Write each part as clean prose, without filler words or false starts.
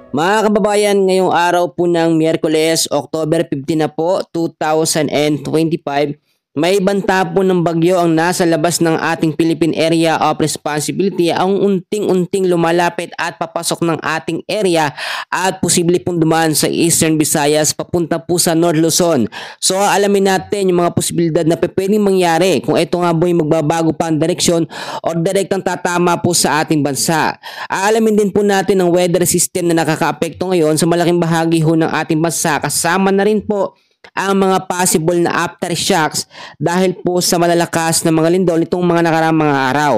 Mga kababayan, ngayong araw po ng Miyerkules, October 15 na po, 2025, may banta po ng bagyo ang nasa labas ng ating Philippine Area of Responsibility ang unting-unting lumalapit at papasok ng ating area at posible pong dumaan sa Eastern Visayas papunta po sa North Luzon. So alamin natin yung mga posibilidad na pwedeng mangyari kung ito nga po yung magbabago pa ang direksyon o direktang tatama po sa ating bansa. Aalamin din po natin ang weather system na nakakaapekto ngayon sa malaking bahagi ho ng ating bansa, kasama na rin po ang mga possible na aftershocks dahil po sa malalakas na mga lindol nitong mga nakaraang mga araw.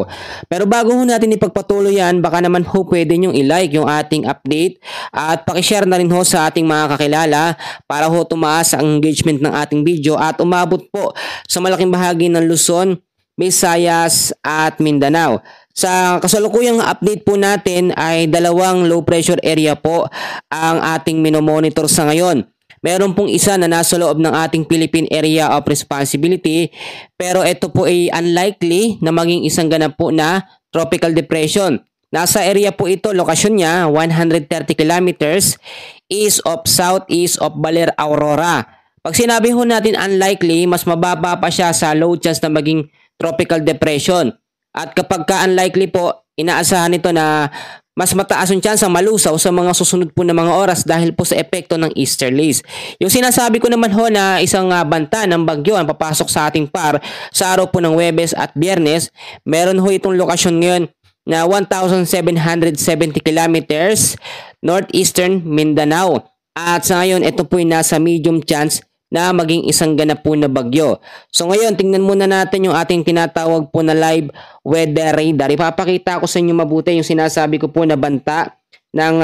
Pero bago ho natin ipagpatuloy yan, baka naman ho pwede nyong i-like yung ating update at pakishare na rin ho sa ating mga kakilala para ho tumaas ang engagement ng ating video at umabot po sa malaking bahagi ng Luzon, Visayas at Mindanao. Sa kasalukuyang update po natin ay dalawang low pressure area po ang ating minomonitor sa ngayon. Meron pong isa na nasa loob ng ating Philippine Area of Responsibility, pero ito po ay unlikely na maging isang ganap po na tropical depression. Nasa area po ito, lokasyon niya 130 kilometers east of southeast of Baler, Aurora. Pag sinabi ho natin unlikely, mas mababa pa siya sa low chance na maging tropical depression. At kapag ka unlikely po, inaasahan nito na mas mataas ang chance ang malusaw sa mga susunod po na mga oras dahil po sa epekto ng easterlies. Yung sinasabi ko naman ho na isang banta ng bagyo ang papasok sa ating par sa araw po ng Huwebes at Biyernes, meron ho itong lokasyon ngayon na 1,770 kilometers northeastern Mindanao. At sa ngayon, ito po ay nasa medium chance na maging isang ganap po na bagyo. So ngayon, tingnan muna natin yung ating tinatawag po na live weather radar. Ipapakita ko sa inyo mabuti yung sinasabi ko po na banta ng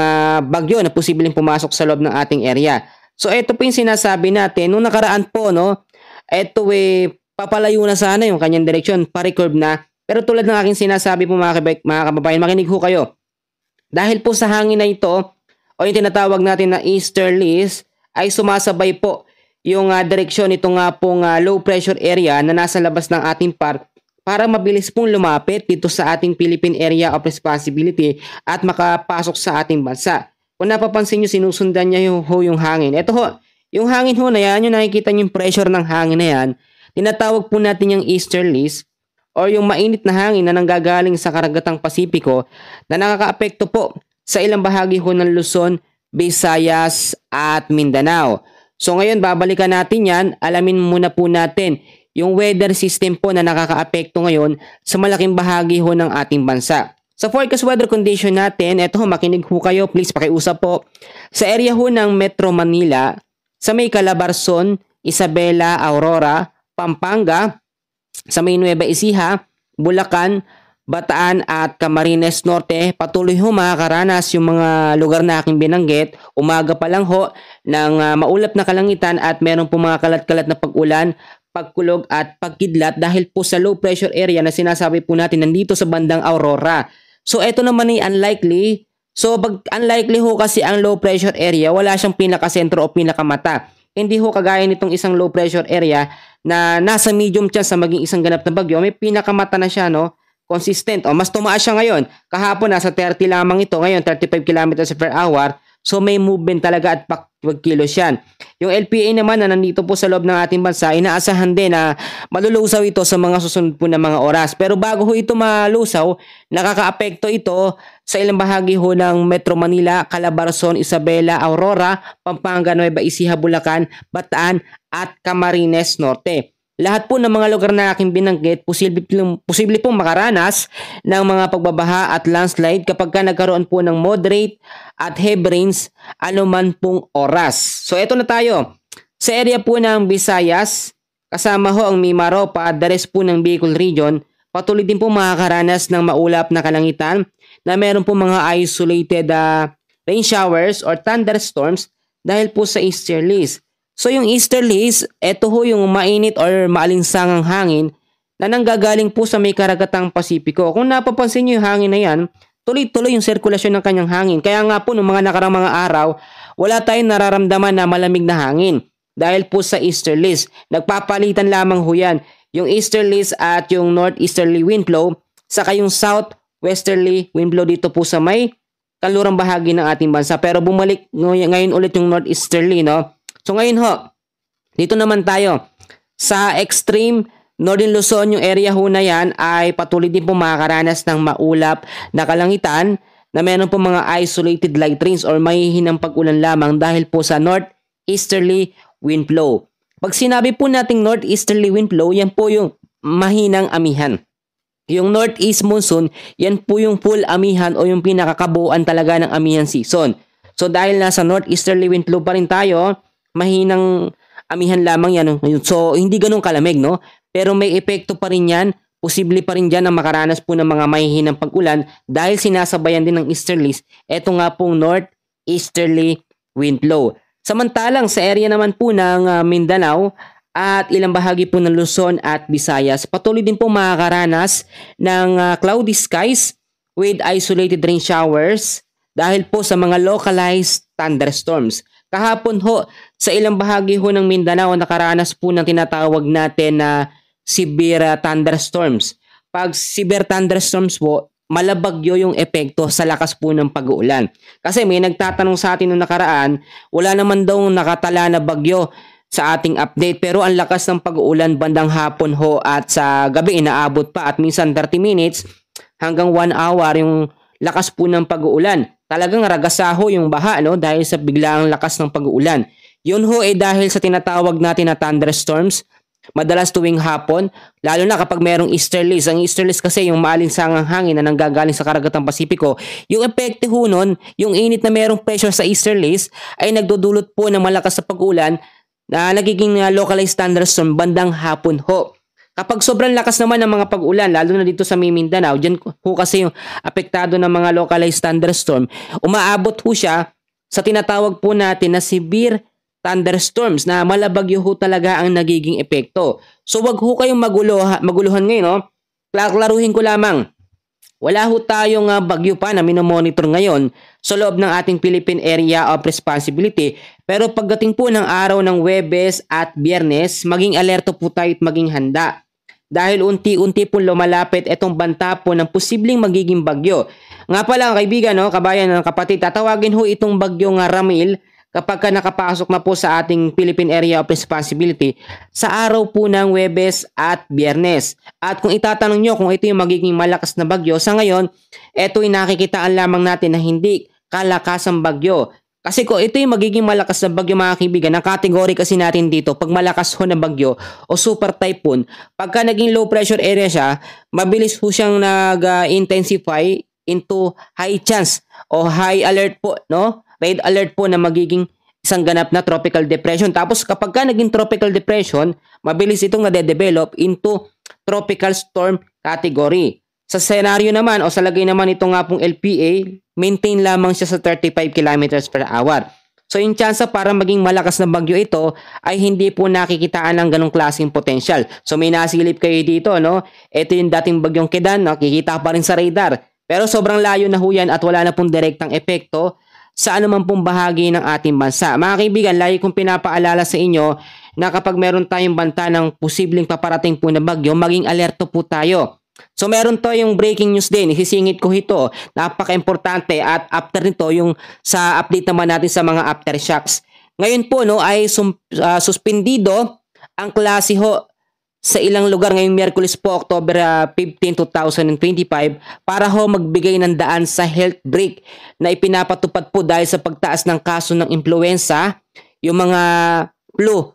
bagyo na posibleng pumasok sa loob ng ating area. So ito po yung sinasabi natin. Nung nakaraan po, no, ito papalayo na sana yung kanyang direksyon, pa-recurve na. Pero tulad ng aking sinasabi po mga kababayan, makinig ho kayo. Dahil po sa hangin na ito, o yung tinatawag natin na easterlies, ay sumasabay po yung direksyon nito nga pong low pressure area na nasa labas ng ating par para mabilis pong lumapit dito sa ating Philippine Area of Responsibility at makapasok sa ating bansa. Kung napapansin nyo, sinusundan niya yung hangin. Ito ho, yung hangin ho na yan, yung nakikita nyo yung pressure ng hangin na yan, tinatawag po natin yung easterlies or yung mainit na hangin na nanggagaling sa karagatang Pasipiko na nakakaapekto po sa ilang bahagi ho ng Luzon, Visayas at Mindanao. So ngayon, babalikan natin yan. Alamin muna po natin yung weather system po na nakakaapekto ngayon sa malaking bahagi ho ng ating bansa. Sa forecast weather condition natin, eto ho, makinig ho kayo. Please pakiusap po. Sa area ho ng Metro Manila, sa may Calabarzon, Isabela, Aurora, Pampanga, sa may Nueva Ecija, Bulacan, Bataan at Camarines Norte, patuloy ho makakaranas yung mga lugar na aking binanggit. Umaga pa lang ho ng maulap na kalangitan at meron po mga kalat-kalat na pag-ulan, pagkulog at pagkidlat dahil po sa low pressure area na sinasabi po natin nandito sa bandang Aurora. So ito naman ay unlikely. So pag unlikely ho kasi ang low pressure area, wala siyang pinakasentro o pinakamata. Hindi ho kagaya nitong isang low pressure area na nasa medium chance na maging isang ganap na bagyo. May pinakamata na siya, no? Consistent. O mas tumaas siya ngayon. Kahapon nasa 30 lamang ito. Ngayon 35 kilometers per hour. So may movement talaga at pagkilos yan. Yung LPA naman na nandito po sa loob ng ating bansa, inaasahan din na malulusaw ito sa mga susunod po na mga oras. Pero bago ho ito malusaw, nakakaapekto ito sa ilang bahagi ho ng Metro Manila, Calabarzon, Isabela, Aurora, Pampanga, Nueva Ecija, Bulacan, Bataan at Camarines Norte. Lahat po ng mga lugar na aking binanggit, posible pong makaranas ng mga pagbabaha at landslide kapag ka nagkaroon po ng moderate at heavy rains anuman pong oras. So eto na tayo. Sa area po ng Visayas, kasama ho ang Mimaropa at the rest po ng Bicol Region, patuloy din po makakaranas ng maulap na kalangitan na meron po mga isolated rain showers or thunderstorms dahil po sa easterlies. So yung easterlies, ito ho yung mainit or maalinsangang hangin na nanggagaling po sa may karagatang Pasipiko. Kung napapansin nyo yung hangin na yan, tuloy-tuloy yung sirkulasyon ng kanyang hangin. Kaya nga po noong mga nakarang mga araw, wala tayong nararamdaman na malamig na hangin dahil po sa easterlies. Nagpapalitan lamang ho yan. Yung easterlies at yung northeasterly wind flow, saka yung southwesterly wind flow dito po sa may kanlurang bahagi ng ating bansa. Pero bumalik ngayon ulit yung northeasterly, no? So ngayon ho, dito naman tayo sa extreme Northern Luzon, yung area ho na yan ay patuloy din po makakaranas ng maulap na kalangitan na meron po mga isolated light rains or mahihinang pag-ulan lamang dahil po sa northeasterly wind flow. Pag sinabi po nating northeasterly wind flow, yan po yung mahinang amihan. Yung northeast monsoon, yan po yung full amihan o yung pinakakabuuan talaga ng amihan season. So dahil nasa northeasterly wind flow pa rin tayo, mahinang amihan lamang yan. So hindi ganun kalamig, no? Pero may epekto pa rin yan. Posible pa rin dyan na makaranas po ng mga mahihinang pag-ulan dahil sinasabayan din ng easterlies. Ito nga pong northeasterly wind flow. Samantalang sa area naman po ng Mindanao at ilang bahagi po ng Luzon at Visayas, patuloy din po makakaranas ng cloudy skies with isolated rain showers dahil po sa mga localized thunderstorms. Kahapon ho, sa ilang bahagi ho ng Mindanao, nakaranas po ng tinatawag natin na severe thunderstorms. Pag severe thunderstorms po, malabagyo yung epekto sa lakas po ng pag-uulan. Kasi may nagtatanong sa atin noong nakaraan, wala naman daw nakatala na bagyo sa ating update. Pero ang lakas ng pag-uulan bandang hapon ho at sa gabi inaabot pa at minsan 30 minutes hanggang 1 hour yung lakas po ng pag-uulan. Talagang ragasaho yung baha, no, dahil sa biglaang lakas ng pag-uulan. Yun ho ay dahil sa tinatawag natin na thunderstorms. Madalas tuwing hapon, lalo na kapag merong easterlies. Ang easterlies kasi yung maalinsangang hangin na nanggagaling sa karagatang Pasipiko. Yung epekto ho nun, yung init na merong pressure sa easterlies ay nagdudulot po ng malakas na pag-ulan na nagiging localized thunderstorm bandang hapon ho. Kapag sobrang lakas naman ng mga pag-ulan, lalo na dito sa Mindanao, dyan ho kasi yung apektado ng mga localized thunderstorm, umaabot ho siya sa tinatawag po natin na severe thunderstorms na malabagyo ho talaga ang nagiging epekto. So wag ho kayong maguluhan ngayon. No? Klaruhin ko lamang. Wala ho tayong bagyo pa na minomonitor ngayon sa loob ng ating Philippine Area of Responsibility. Pero pagdating po ng araw ng Huwebes at Biyernes, maging alerto po tayo at maging handa. Dahil unti-unti po lumalapit itong banta po ng posibleng magiging bagyo. Nga pala kaibigan, no, kabayan ng kapatid, tatawagin ho itong bagyong Ramil kapag nakapasok na po sa ating Philippine Area of Responsibility sa araw po ng Huwebes at Biyernes. At kung itatanong nyo kung ito yung magiging malakas na bagyo, sa ngayon, ito ay nakikitaan lamang natin na hindi kalakasang bagyo. Kasi kung ito yung magiging malakas na bagyo mga kaibigan, ang category kasi natin dito, pag malakas ho na bagyo o super typhoon, pagka naging low pressure area siya, mabilis ho siyang nag-intensify into high chance o high alert po, no? Red alert po na magiging isang ganap na tropical depression. Tapos kapag ka naging tropical depression, mabilis itong nade-develop into tropical storm category. Sa senaryo naman o sa lagay naman ito nga pong LPA, maintain lamang siya sa 35 kilometers per hour. So yung chance para maging malakas na bagyo ito ay hindi po nakikitaan ng ganong klaseng potential. So may nasilip kayo dito, no? Ito yung dating bagyong Kedan, no? Kikita pa rin sa radar. Pero sobrang layo na ho yan at wala na pong direktang epekto sa anuman pong bahagi ng ating bansa. Mga kaibigan, lagi kong pinapaalala sa inyo na kapag meron tayong banta ng posibleng paparating po na bagyo, maging alerto po tayo. So meron to yung breaking news din, isisingit ko ito, napaka-importante at after nito yung sa update naman natin sa mga aftershocks. Ngayon po no ay suspendido ang klase ho sa ilang lugar ngayong Miyerkules po, October 15, 2025 para ho magbigay ng daan sa health break na ipinapatupad po dahil sa pagtaas ng kaso ng influenza, yung mga flu,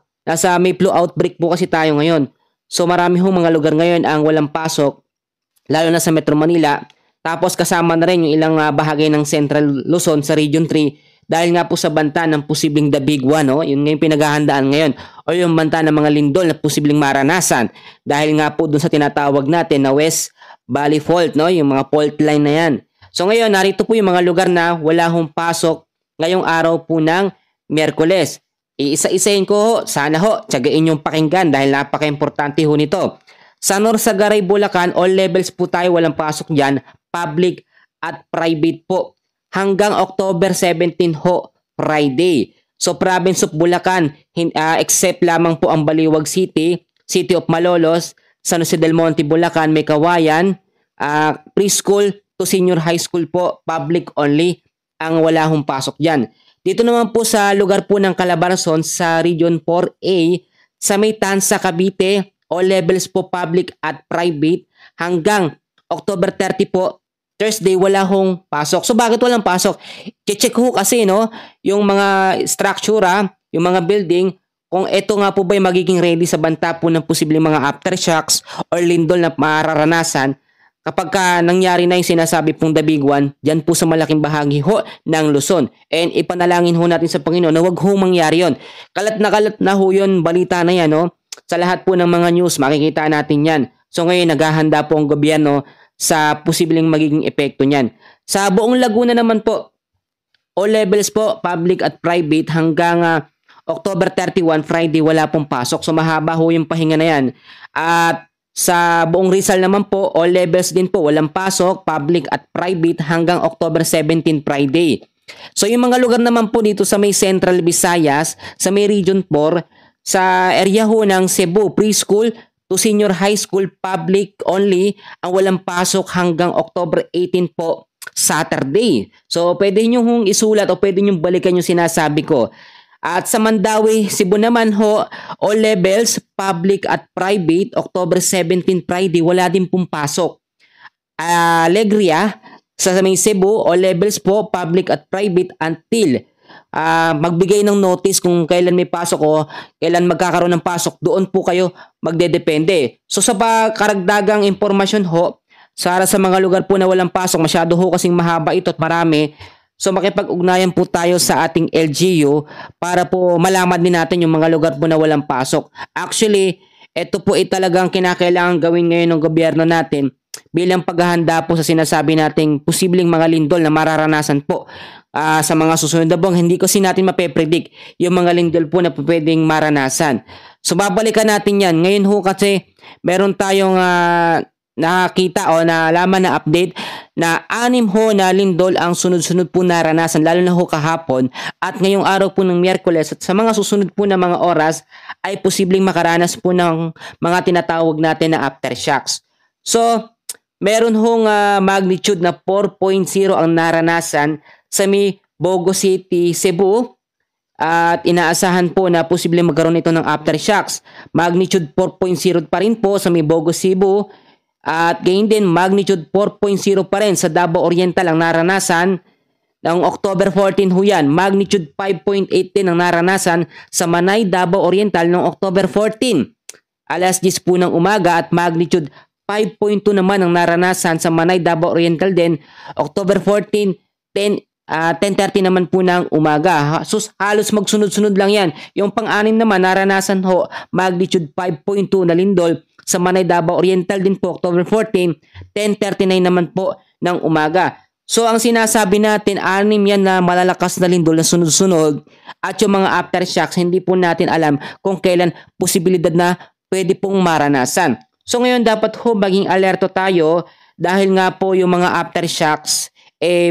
may flu outbreak po kasi tayo ngayon. So marami ho mga lugar ngayon ang walang pasok, lalo na sa Metro Manila. Tapos kasama na rin yung ilang bahagi ng Central Luzon sa Region 3 dahil nga po sa banta ng posibleng The Big One, no? Yun nga yung pinaghahandaan ngayon. O yung banta ng mga lindol na posibleng maranasan dahil nga po dun sa tinatawag natin na West Valley Fault, no? Yung mga fault line na yan. So ngayon, narito po yung mga lugar na wala hong pasok ngayong araw po ng Miyerkules. Iisa-isahin ko ho, sana ho, tiyagain yung pakinggan dahil napaka-importante ho nito. Sa Norsagaray, Bulacan, all levels po tayo walang pasok dyan, public at private po. Hanggang October 17 ho, Friday. So province of Bulacan, except lamang po ang Baliwag City, City of Malolos, San Jose del Monte, Bulacan, may Kawayan, preschool to senior high school po, public only. ang wala hong pasok dyan. Dito naman po sa lugar po ng Calabarzon sa Region 4A sa may Tansa, Cavite, all levels po public at private hanggang October 30 po, Thursday, wala hong pasok. So bakit walang pasok? Check ho kasi no, yung mga structure, yung mga building, kung ito nga po ba magiging ready sa banta po ng posibleng mga aftershocks or lindol na mararanasan kapag nangyari na yung sinasabi pong the big one, dyan po sa malaking bahagi ho ng Luzon. And ipanalangin ho natin sa Panginoon na wag ho mangyari yon. Kalat na ho yun, balita na yan, no? Sa lahat po ng mga news, makikita natin yan. So ngayon, naghahanda po ang gobyerno sa posibleng magiging epekto niyan. Sa buong Laguna naman po, all levels po, public at private hanggang October 31, Friday, wala pong pasok. So mahaba ho yung pahinga na yan. At sa buong Rizal naman po, all levels din po, walang pasok, public at private hanggang October 17, Friday. So yung mga lugar naman po dito sa may Central Visayas, sa may Region 4, sa area ho ng Cebu, preschool to senior high school, public only, ang walang pasok hanggang October 18 po, Saturday. So pwede nyo hong isulat o pwede nyo balikan yung sinasabi ko. At sa Mandawi, Cebu naman ho, all levels, public at private, October 17, Friday, wala din pong pasok. Alegria, sa may Cebu, all levels po, public at private until magbigay ng notice kung kailan may pasok o kailan magkakaroon ng pasok, doon po kayo magdedepende. So sa karagdagang impormasyon ho, sa mga lugar po na walang pasok, masyado ho kasing mahaba ito at marami. So makipag-ugnayan po tayo sa ating LGU para po malaman din natin yung mga lugar po na walang pasok. Actually, ito po ay talagang kinakailangan gawin ngayon ng gobyerno natin bilang paghahanda po sa sinasabi nating posibleng mga lindol na mararanasan po sa mga susunod na buwan. Hindi kasi natin mape-predict yung mga lindol po na pwedeng maranasan. So babalikan natin yan. Ngayon ho kasi meron tayong nakakita o nalaman na update na 6 ho na lindol ang sunod-sunod po naranasan, lalo na ho kahapon at ngayong araw po ng Miyerkules, at sa mga susunod po na mga oras ay posibleng makaranas po ng mga tinatawag natin na aftershocks. So meron hong magnitude na 4.0 ang naranasan sa may Bogo City, Cebu, at inaasahan po na posibleng magkaroon ito ng aftershocks. Magnitude 4.0 pa rin po sa may Bogo, Cebu. At gayon din, magnitude 4.0 pa rin sa Davao Oriental ang naranasan ng October 14 ho yan. Magnitude 5.8 din ang naranasan sa Manay, Davao Oriental noong October 14. Alas 10 po ng umaga, at magnitude 5.2 naman ang naranasan sa Manay, Davao Oriental din October 14, 10:30 naman po ng umaga. So halos magsunod-sunod lang yan. Yung pang-anim naman naranasan ho, magnitude 5.2 na lindol sa Manay, Davao Oriental din po October 14, 10:39 naman po ng umaga. So ang sinasabi natin, 6 yan na malalakas na lindol na sunod-sunod, at yung mga aftershocks hindi po natin alam kung kailan posibilidad na pwede pong maranasan. So ngayon dapat ho maging alerto tayo dahil nga po yung mga aftershocks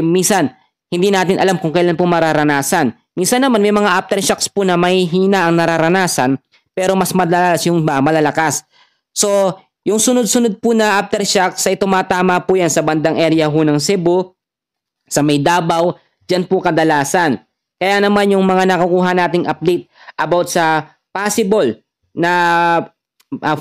minsan hindi natin alam kung kailan po mararanasan. Minsan naman may mga aftershocks po na may hina ang nararanasan pero mas madalas yung malalakas. So, yung sunod-sunod po na aftershocks ay tumatama po yan sa bandang area ho ng Cebu, sa may Davao, dyan po kadalasan. Kaya naman yung mga nakukuha nating update about sa possible na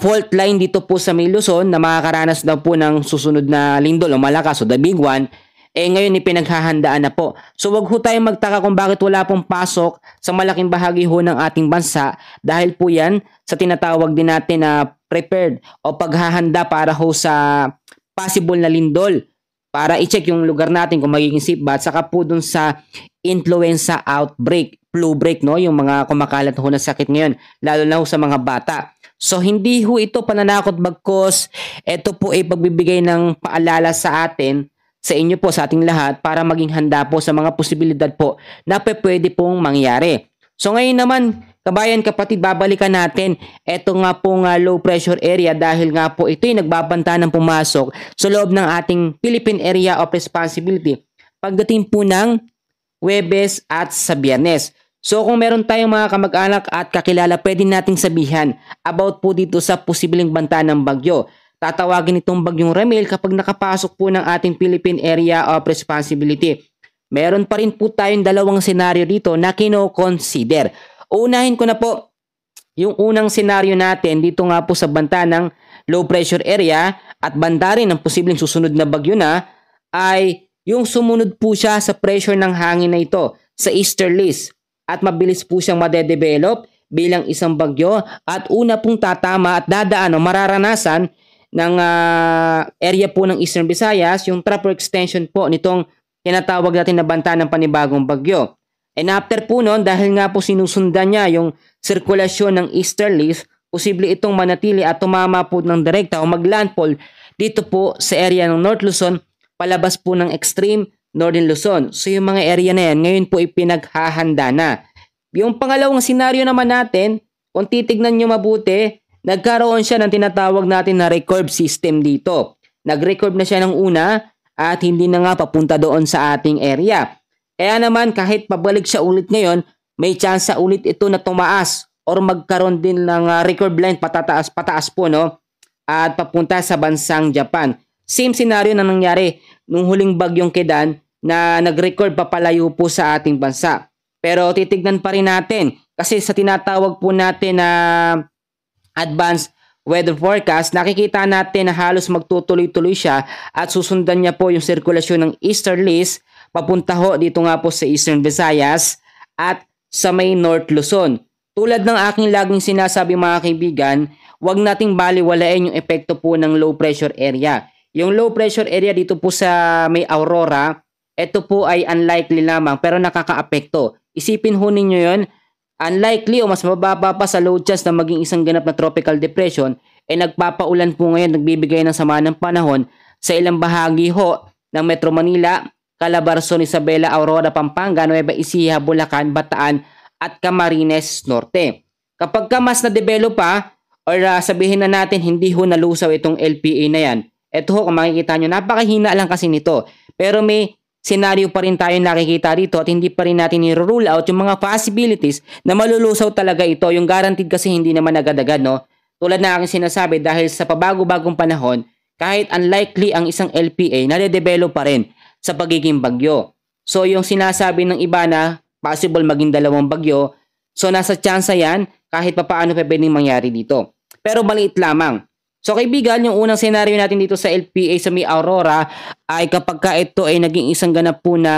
fault line dito po sa may Luzon na makakaranas daw po ng susunod na lindol o malakas o the big one, ngayon pinaghahandaan na po. So wag ho tayong magtaka kung bakit wala pong pasok sa malaking bahagi ho ng ating bansa, dahil po yan sa tinatawag din natin na prepared o paghahanda para ho sa possible na lindol, para i-check yung lugar natin kung magiging safe ba, at saka po dun sa influenza outbreak, flu break, no? Yung mga kumakalat ho na sakit ngayon, lalo na ho sa mga bata. So hindi ho ito pananakot, bagkos ito po ay pagbibigay ng paalala sa atin, sa inyo po, sa ating lahat, para maging handa po sa mga posibilidad po na pwede pong mangyari. So ngayon naman, kabayan, kapatid, babalikan natin ito nga pong low pressure area, dahil nga po ito ay nagbabanta ng pumasok sa loob ng ating Philippine Area of Responsibility pagdating po ng Huwebes at sa Biyernes. So kung meron tayong mga kamag-anak at kakilala, pwede nating sabihan about po dito sa posibleng banta ng bagyo. Tatawagin itong bagyong Ramil kapag nakapasok po ng ating Philippine Area of Responsibility. meron pa rin po tayong dalawang senaryo dito na kino-consider. Unahin ko na po yung unang senaryo natin dito nga po sa banta ng low pressure area at banda rin ng posibleng susunod na bagyo na ay yung sumunod po siya sa pressure ng hangin na ito sa easterlies at mabilis po siyang madedevelop bilang isang bagyo at una pong tatama at dadaan o mararanasan ng area po ng Eastern Visayas yung tropical extension po nitong tinatawag natin na banta ng panibagong bagyo. And after po noon, dahil nga po sinusundan niya yung sirkulasyon ng easterlies, posible itong manatili at tumama po ng direkta o maglandfall dito po sa area ng North Luzon, palabas po ng extreme Northern Luzon. So yung mga area na yan, ngayon po ipinaghahanda na. Yung pangalawang senaryo naman natin, kung titignan nyo mabuti, nagkaroon siya ng tinatawag natin na recurve system dito. Nag-recurve na siya ng una at hindi na nga papunta doon sa ating area. Kaya naman kahit pabalik siya ulit ngayon, may chance ulit ito na tumaas or magkaroon din ng recurve line pataas po no at papunta sa bansang Japan. Same scenario na nangyari nung huling bagyong Kedan na nag-record papalayo po sa ating bansa. Pero titignan pa rin natin kasi sa tinatawag po natin na advanced weather forecast, nakikita natin na halos magtutuloy-tuloy siya at susundan niya po yung sirkulasyon ng easterlies papunta ho dito nga po sa Eastern Visayas at sa may North Luzon. Tulad ng aking laging sinasabi mga kaibigan, huwag nating baliwalain yung epekto po ng low pressure area. Yung low pressure area dito po sa may Aurora, ito po ay unlikely lamang pero nakakaapekto. Isipin ho ninyo yun, unlikely o mas mababa pa sa low chance na maging isang ganap na tropical depression, nagpapaulan po ngayon, nagbibigay ng sama ng panahon sa ilang bahagi ho ng Metro Manila, Calabarzon, Isabela, Aurora, Pampanga, Nueva Ecija, Bulacan, Bataan at Camarines Norte. Kapag ka mas na-develop pa or sabihin na natin hindi ho nalusaw itong LPA na yan, ito ho kung makikita nyo, napakahina lang kasi nito. Pero may senaryo pa rin tayo nakikita dito at hindi pa rin natin i-rule out yung mga possibilities na malulusaw talaga ito. Yung guaranteed kasi hindi naman agad-agad, no? Tulad na aking sinasabi, dahil sa pabago-bagong panahon, kahit unlikely ang isang LPA, nade-develop pa rin sa pagiging bagyo. So yung sinasabi ng iba na possible maging dalawang bagyo, so nasa chance yan kahit papaano pa pwedeng mangyari dito. Pero maliit lamang. So kaibigan, yung unang senaryo natin dito sa LPA sa may Aurora ay kapag ka ito ay naging isang ganap po na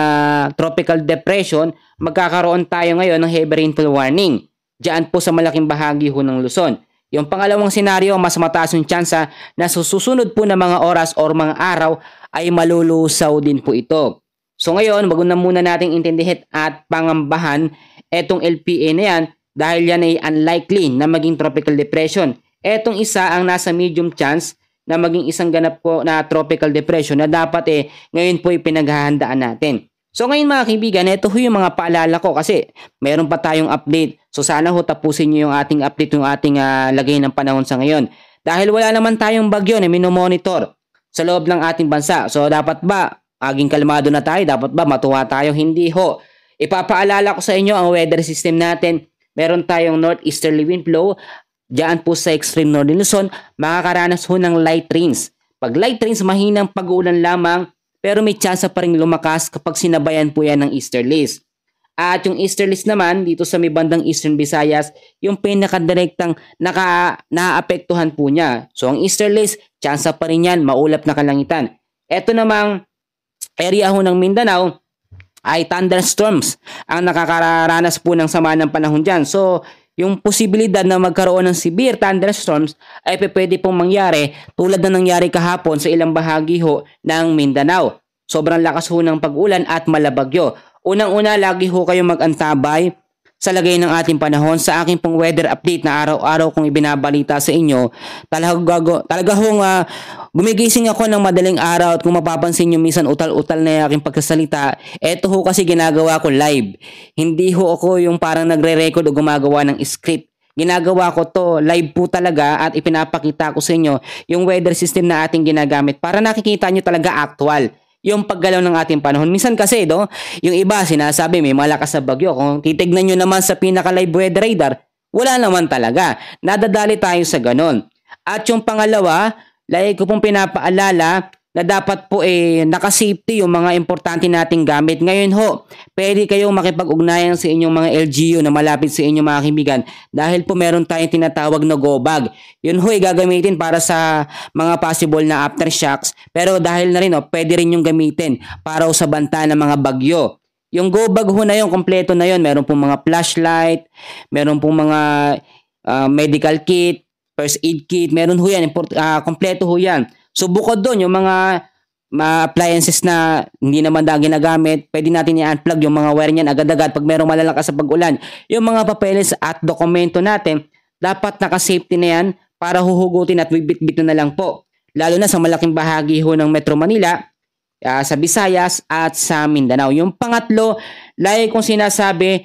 tropical depression, magkakaroon tayo ngayon ng heavy rainfall warning. Diyan po sa malaking bahagi ho ng Luzon. Yung pangalawang senaryo, mas mataas yung tsansa na susunod po na mga oras or mga araw ay malulusaw din po ito. So ngayon, wag na muna nating intindihin at pangambahan etong LPA na yan dahil yan ay unlikely na maging tropical depression. Etong isa ang nasa medium chance na maging isang ganap po na tropical depression na dapat ngayon po ipinaghahandaan natin. So ngayon mga kaibigan, ito ho yung mga paalala ko kasi meron pa tayong update. So sana ho tapusin nyo yung ating update, yung ating lagay ng panahon sa ngayon. Dahil wala naman tayong bagyo na minomonitor sa loob ng ating bansa. So dapat ba aging kalmado na tayo? Dapat ba matuwa tayo? Hindi ho. Ipapaalala ko sa inyo ang weather system natin. Meron tayong northeasterly wind flow. Diyan po sa extreme northern Luzon, makakaranas ho ng light rains. Pag light rains, mahinang pag-uulan lamang, pero may tsansa pa rin lumakas kapag sinabayan po yan ng easterlies. At yung easterlies naman, dito sa may bandang Eastern Visayas, yung pinakadirektang naaapektuhan po niya. So ang easterlies, tsansa pa rin yan, maulap na kalangitan. Ito namang area ho ng Mindanao, ay thunderstorms ang nakakaranas po ng sama ng panahon dyan. So, yung posibilidad na magkaroon ng severe thunderstorms ay pwede pong mangyari tulad na nangyari kahapon sa ilang bahagi ho ng Mindanao. Sobrang lakas ho ng pag-ulan at malabagyo. Unang-una, lagi ho kayong mag-antabay sa lagay ng ating panahon. Sa aking pong weather update na araw-araw kong ibinabalita sa inyo, talaga hong gumigising ako ng madaling araw at kung mapapansin nyo minsan utal-utal na aking pagsasalita, eto ho kasi ginagawa ko live. Hindi ho ako yung parang nagre-record o gumagawa ng script. Ginagawa ko to live po talaga at ipinapakita ko sa inyo yung weather system na ating ginagamit para nakikita nyo talaga actual yung paggalaw ng ating panahon. Minsan kasi, yung iba sinasabi may malakas na bagyo. Kung titignan nyo naman sa pinaka-live weather radar, wala naman talaga. Nadadali tayo sa ganon. At yung pangalawa, lagi ko pong pinapaalala, na dapat po naka-safety yung mga importante nating gamit. Ngayon ho, pwede kayong makipag-ugnayan sa inyong mga LGU na malapit sa inyong mga kaibigan dahil po meron tayong tinatawag na go bag. Yun ho gagamitin para sa mga possible na aftershocks, pero dahil na rin pwede rin yung gamitin para sa banta ng mga bagyo. Yung go bag ho na yun, kompleto na yun. Meron pong mga flashlight, meron pong mga medical kit, first aid kit, meron ho yan, kompleto ho yan. So bukod doon, yung mga appliances na hindi naman ginagamit, pwede natin i-unplug yung mga wire niyan agad-agad pag merong malalakas sa pag-ulan. Yung mga papeles at dokumento natin, dapat naka-safety na yan para huhugutin at bibit-bit na lang po. Lalo na sa malaking bahagi ho ng Metro Manila, sa Visayas at sa Mindanao. Yung pangatlo, lagi kong sinasabi,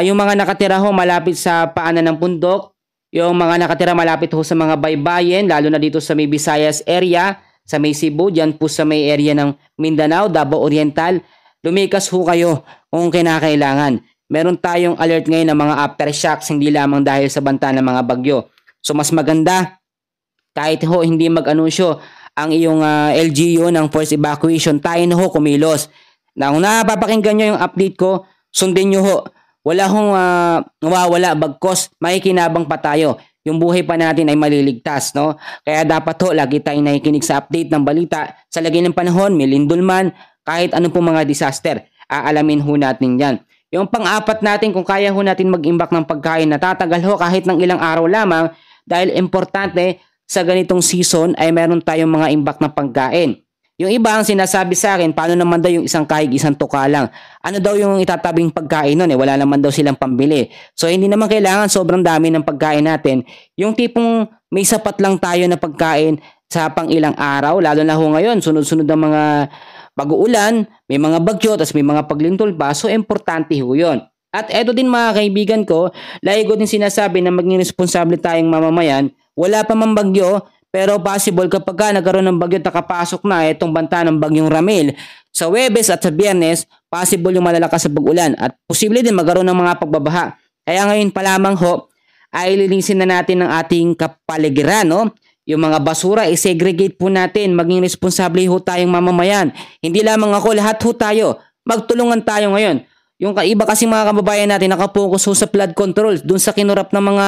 yung mga nakatira ho malapit sa paanan ng bundok, yung mga nakatira malapit ho sa mga baybayin, lalo na dito sa may Visayas area, sa may Cebu, dyan po sa may area ng Mindanao, Davao Oriental, lumikas ho kayo kung kinakailangan. Meron tayong alert ngayon ng mga aftershocks, hindi lamang dahil sa banta ng mga bagyo. So mas maganda, kahit ho hindi mag-anunsyo ang iyong LGU ng force evacuation, tayo na ho kumilos. Na kung napapakinggan nyo yung update ko, sundin nyo ho. Wala hong nawawala bagkos, makikinabang pa tayo. Yung buhay pa natin ay maliligtas, no? Kaya dapat ho, lagi tayong nakikinig sa update ng balita. Sa lagay ng panahon, may lindol man, kahit anong pong mga disaster, aalamin ho natin yan. Yung pang-apat natin, kung kaya ho natin mag-imbak ng pagkain, natatagal ho kahit ng ilang araw lamang, dahil importante sa ganitong season ay meron tayong mga imbak ng pagkain. Yung iba ang sinasabi sa akin, paano naman daw yung isang kahig, isang tuka lang? Ano daw yung itatabing pagkain nun? Wala naman daw silang pambili. So hindi naman kailangan sobrang dami ng pagkain natin. Yung tipong may sapat lang tayo na pagkain sa pang ilang araw, lalo na ho ngayon, sunod-sunod ang mga pag-uulan, may mga bagyo, tapos may mga paglintol pa. So importante ho yun. At eto din mga kaibigan ko, lagi ko din sinasabi na maging responsable tayong mamamayan. Wala pa man bagyo, pero possible kapag nagkaroon ng bagyo at nakapasok na itong banta ng bagyong Ramil, sa Huwebes at sa Biyernes, possible yung malalakas sa pag-ulan at posible din magkaroon ng mga pagbabaha. Kaya ngayon pa lamang ho, ay linisin na natin ang ating kapaligiran, no? Yung mga basura, i-segregate po natin, maging responsable ho tayong mamamayan. Hindi lamang ako, lahat ho tayo. Magtulungan tayo ngayon. Yung iba kasi mga kababayan natin nakapokus ho sa flood control, dun sa kinurap ng mga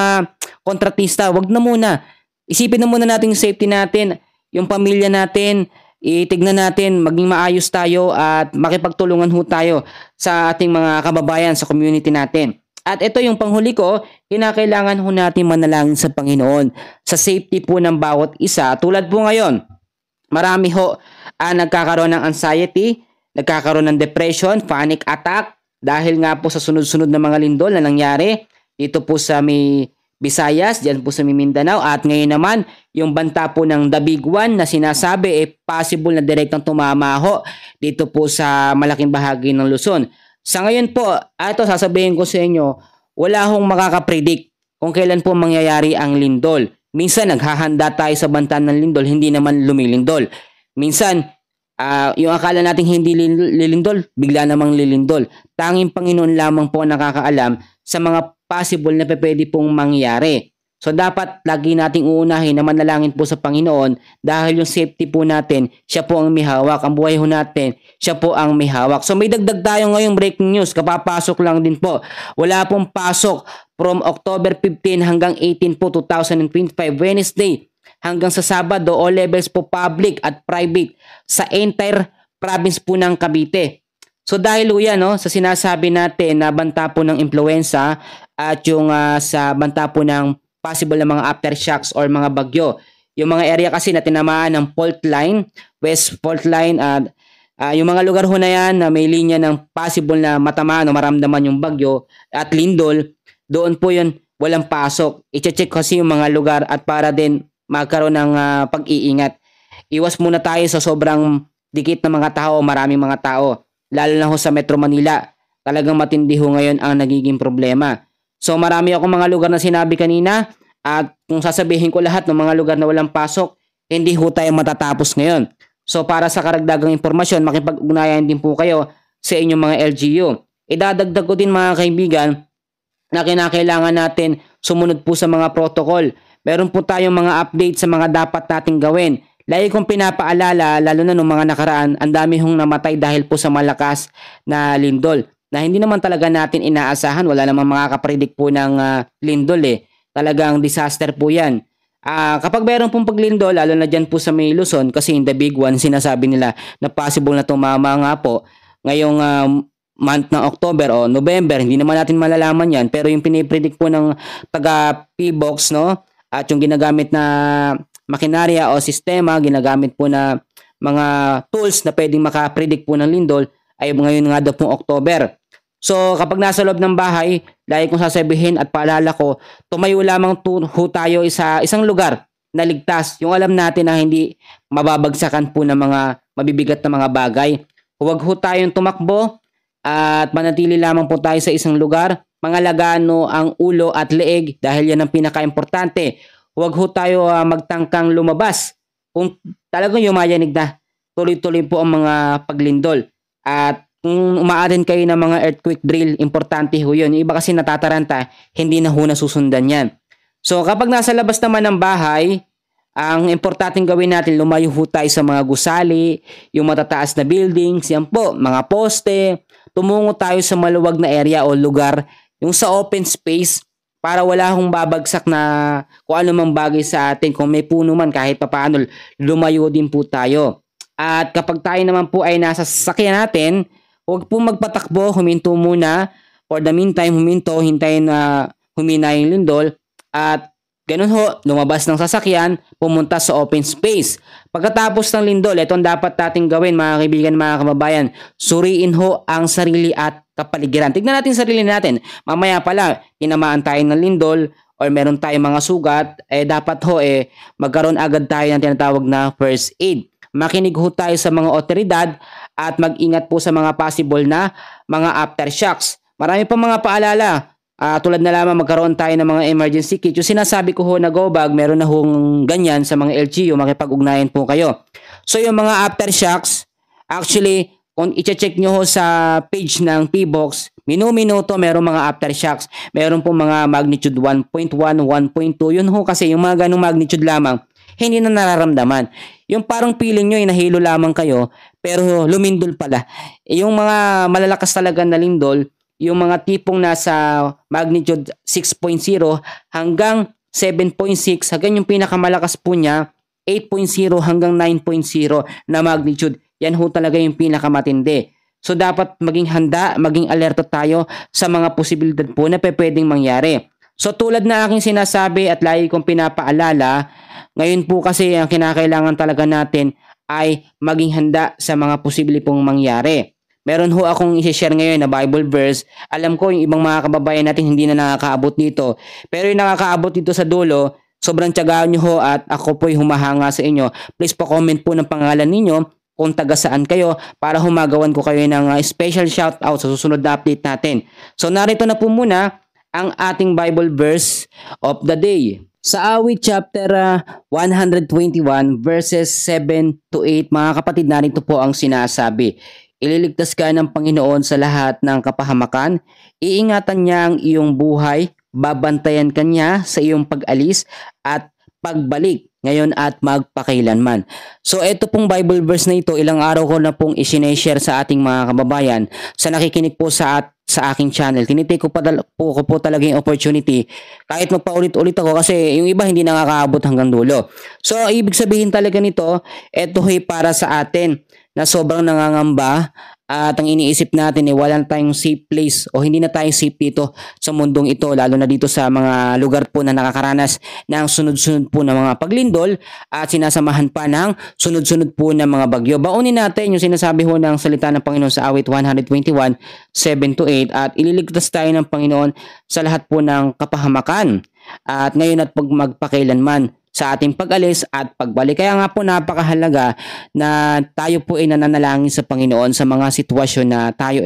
kontratista, wag na muna. Isipin na muna natin yung safety natin, yung pamilya natin, itignan natin, maging maayos tayo at makipagtulungan ho tayo sa ating mga kababayan sa community natin. At ito yung panghuli ko, kinakailangan ho natin manalangin sa Panginoon sa safety po ng bawat isa. Tulad po ngayon, marami ho nagkakaroon ng anxiety, nagkakaroon ng depression, panic attack dahil nga po sa sunod-sunod na mga lindol na nangyari dito po sa may Visayas, diyan po sa Mindanao at ngayon naman yung banta po ng The Big One na sinasabi possible na direktang tumama ho dito po sa malaking bahagi ng Luzon. Sa ngayon po, ito sasabihin ko sa inyo, wala hong makakapredict kung kailan po mangyayari ang lindol. Minsan naghahanda tayo sa banta ng lindol, hindi naman lumilindol. Minsan yung akala nating hindi lilindol, bigla namang lilindol. Tanging Panginoon lamang po nakakaalam sa mga possible na pwede pong mangyari. So dapat lagi nating uunahin na manalangin po sa Panginoon dahil yung safety po natin, siya po ang may hawak. Ang buhay ho natin, siya po ang may hawak. So may dagdag tayo ngayong breaking news, kapapasok lang din po. Wala pong pasok from October 15 hanggang 18 po 2025, Wednesday hanggang sa Sabado, all levels po public at private sa entire province po ng Cavite. So dahil yan sa sinasabi natin na banta po ng influenza at yung sa banta po ng possible na mga aftershocks or mga bagyo. Yung mga area kasi na tinamaan ng fault line, west fault line at yung mga lugar ho na yan na may linya ng possible na matamaan o maramdaman yung bagyo at lindol, doon po yun walang pasok. I-check kasi yung mga lugar at para din magkaroon ng pag-iingat. Iwas muna tayo sa sobrang dikit na mga tao, maraming mga tao. Lalo na ho sa Metro Manila, talagang matindi ho ngayon ang nagiging problema. So marami akong mga lugar na sinabi kanina at kung sasabihin ko lahat ng mga lugar na walang pasok, hindi ho tayo matatapos ngayon. So para sa karagdagang impormasyon, makipag-ugnayan din po kayo sa inyong mga LGU. Idadagdag ko din mga kaibigan na kinakailangan natin sumunod po sa mga protocol. Meron po tayong mga update sa mga dapat nating gawin. Lagi kong pinapaalala, lalo na nung mga nakaraan, ang dami hong namatay dahil po sa malakas na lindol na hindi naman talaga natin inaasahan. Wala namang makakapredict po ng lindol eh. Talagang disaster po yan. Kapag mayroon pong paglindol, lalo na dyan po sa may Luzon, kasi in the big one, sinasabi nila na possible na tumama nga po ngayong month ng October o November, hindi naman natin malalaman yan, pero yung pinipredict po ng taga PBOX, no, at yung ginagamit na makinarya o sistema, ginagamit po na mga tools na pwedeng makapredict po ng lindol ay ngayon nga daw pong October. So kapag nasa loob ng bahay, lagi kong sasabihin at paalala ko, tumayo lamang tayo sa isang lugar na ligtas, yung alam natin na hindi mababagsakan po ng mga mabibigat na mga bagay. Huwag ho tayong tumakbo at manatili lamang po tayo sa isang lugar. Pangalagaan ang ulo at leeg dahil yan ang pinaka-importante. Huwag ho tayo magtangkang lumabas. Kung talagang yumayanig na, tuloy-tuloy po ang mga paglindol. At kung umaarin kayo ng mga earthquake drill, importante ho yun. Yung iba kasi natataranta, hindi na ho nasusundan yan. So kapag nasa labas naman ng bahay, ang importanteng gawin natin, lumayo ho tayo sa mga gusali, yung matataas na buildings, yan po, mga poste. Tumungo tayo sa maluwag na area o lugar, yung sa open space, para wala hong babagsak na kung ano mang bagay sa atin. Kung may puno man, kahit papaano, lumayo din po tayo. At kapag tayo naman po ay nasa sasakyan natin, huwag po magpatakbo, huminto muna. For the meantime, hintayin na humina yung lindol. At ganun ho, lumabas ng sasakyan, pumunta sa open space. Pagkatapos ng lindol, ito ang dapat natin gawin mga kaibigan, mga kababayan. Suriin ho ang sarili at kapaligiran. Tignan natin sarili natin. Mamaya pala, tinamaan tayo ng lindol or meron tayong mga sugat, dapat ho magkaroon agad tayo ng tinatawag na first aid. Makinig ho tayo sa mga otoridad at mag-ingat po sa mga possible na mga aftershocks. Marami pa mga paalala. Tulad na lamang magkaroon tayo ng mga emergency kit. Yung sinasabi ko ho na go bag, meron na hong ganyan sa mga LGU, makipag-ugnayan po kayo. So yung mga aftershocks, actually, kung i-check nyo ho sa page ng PBOX, minuto meron mga aftershocks. Meron po mga magnitude 1.1, 1.2. Yun ho kasi yung mga ganong magnitude lamang, hindi na nararamdaman. Yung parang feeling nyo, nahilo lamang kayo, pero lumindol pala. Yung mga malalakas talaga na lindol, yung mga tipong nasa magnitude 6.0 hanggang 7.6, hanggang yung pinakamalakas po niya, 8.0 hanggang 9.0 na magnitude. Yan ho talaga yung pinakamatindi. So dapat maging handa, maging alerto tayo sa mga posibilidad po na pwedeng mangyari. So tulad na aking sinasabi at lagi kong pinapaalala, ngayon po kasi ang kinakailangan talaga natin ay maging handa sa mga posible pong mangyari. Meron ho akong i-share ngayon na Bible verse. Alam ko yung ibang mga kababayan natin hindi na nakakaabot dito. Pero yung nakakaabot dito sa dulo, sobrang tiyagaan nyo ho at ako po'y humahanga sa inyo. Please pa-comment po ng pangalan ninyo kung taga saan kayo para humagawan ko kayo ng special shoutout sa susunod na update natin. So narito na po muna ang ating Bible verse of the day. Sa Awit chapter 121 verses 7 to 8, mga kapatid, narito po ang sinasabi. Ililigtas ka ng Panginoon sa lahat ng kapahamakan, iingatan niya ang iyong buhay, babantayan ka niya sa iyong pag-alis at pagbalik ngayon at magpakailanman. So ito pong Bible verse na ito, ilang araw ko na pong isineshare sa ating mga kababayan sa nakikinig po sa aking channel. Tinitake ko po talaga yung opportunity kahit magpaulit-ulit ako kasi yung iba hindi nakakaabot hanggang dulo. So ibig sabihin talaga nito, ito ay para sa atin na sobrang nangangamba at ang iniisip natin wala na tayong safe place o hindi na tayo safe dito sa mundong ito, lalo na dito sa mga lugar po na nakakaranas ng sunod-sunod po ng mga paglindol at sinasamahan pa ng sunod-sunod po ng mga bagyo. Baunin natin yung sinasabi ho ng salita ng Panginoon sa Awit 121, 7 to 8 at ililigtas tayo ng Panginoon sa lahat po ng kapahamakan at ngayon at magpakailanman sa ating pag-alis at pagbalik. Kaya nga po napakahalaga na tayo po ay nananalangin sa Panginoon sa mga sitwasyon na tayo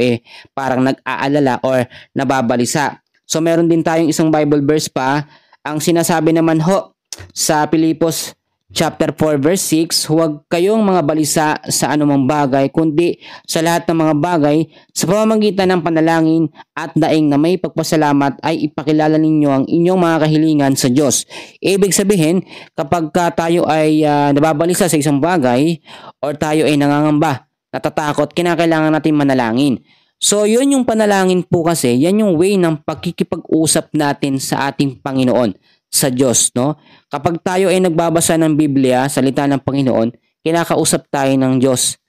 parang nag-aalala or nababalisa. So meron din tayong isang Bible verse pa. Ang sinasabi naman ho sa Pilipos chapter 4 verse 6, huwag kayong mga balisa sa anumang bagay, kundi sa lahat ng mga bagay, sa pamamagitan ng panalangin at daing na may pagpasalamat ay ipakilala ninyo ang inyong mga kahilingan sa Diyos. Ibig sabihin, kapag tayo ay nababalisa sa isang bagay or tayo ay nangangamba, natatakot, kinakailangan natin manalangin. So, yun yung panalangin po kasi, yan yung way ng pagkikipag-usap natin sa ating Panginoon, sa Diyos, no? Kapag tayo ay nagbabasa ng Biblia, salita ng Panginoon, kinakausap tayo ng Diyos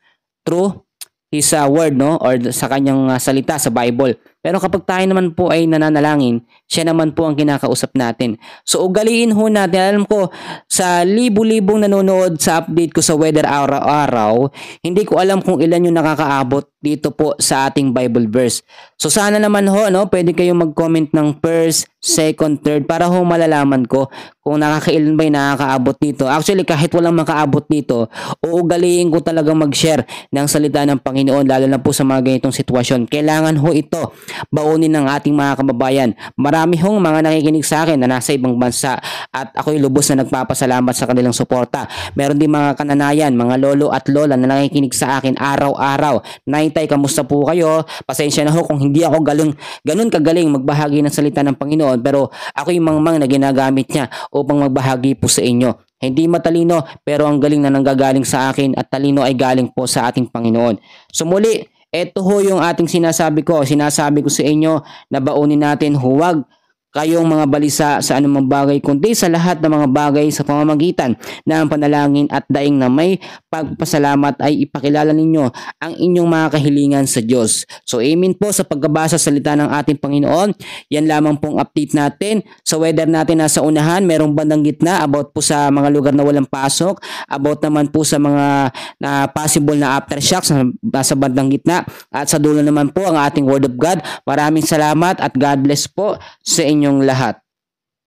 through His word, no? Or sa kanyang salita sa Bible. Pero kapag tayo naman po ay nananalangin, siya naman po ang kinakausap natin. So ugaliin ho natin, alam ko sa libu-libong nanonood sa update ko sa weather araw-araw, hindi ko alam kung ilan yung nakakaabot dito po sa ating Bible verse. So sana naman ho, no, pwede kayong mag-comment ng first, second, third para ho malalaman ko kung nakakailan ba yung nakakaabot dito. Actually, kahit walang makaabot dito, uugaliin ko talagang mag-share ng salita ng Panginoon, lalo na po sa mga ganitong sitwasyon. Kailangan ho ito baunin ng ating mga kababayan. Marami hong mga nakikinig sa akin na nasa ibang bansa at ako'y lubos na nagpapasalamat sa kanilang suporta. Meron din mga kananayan, mga lolo at lola na nakikinig sa akin araw-araw. Naitay, kamusta po kayo? Pasensya na ho kung hindi ako ganun kagaling magbahagi ng salita ng Panginoon, pero ako'y mangmang na ginagamit niya upang magbahagi po sa inyo. Hindi matalino pero ang galing na nanggagaling sa akin at talino ay galing po sa ating Panginoon. So muli, ito ho yung ating sinasabi ko sa inyo na baunin natin, huwag kayong mga balisa sa anumang bagay, kundi sa lahat ng mga bagay sa pamamagitan ng panalangin at daing na may pagpasalamat ay ipakilala ninyo ang inyong mga kahilingan sa Diyos. So amen po sa pagbabasa sa salita ng ating Panginoon. Yan lamang pong update natin. Sa weather natin nasa unahan, merong bandang gitna about po sa mga lugar na walang pasok, about naman po sa mga possible na aftershocks na nasa bandang gitna, at sa dulo naman po ang ating Word of God. Maraming salamat at God bless po sa inyong lahat.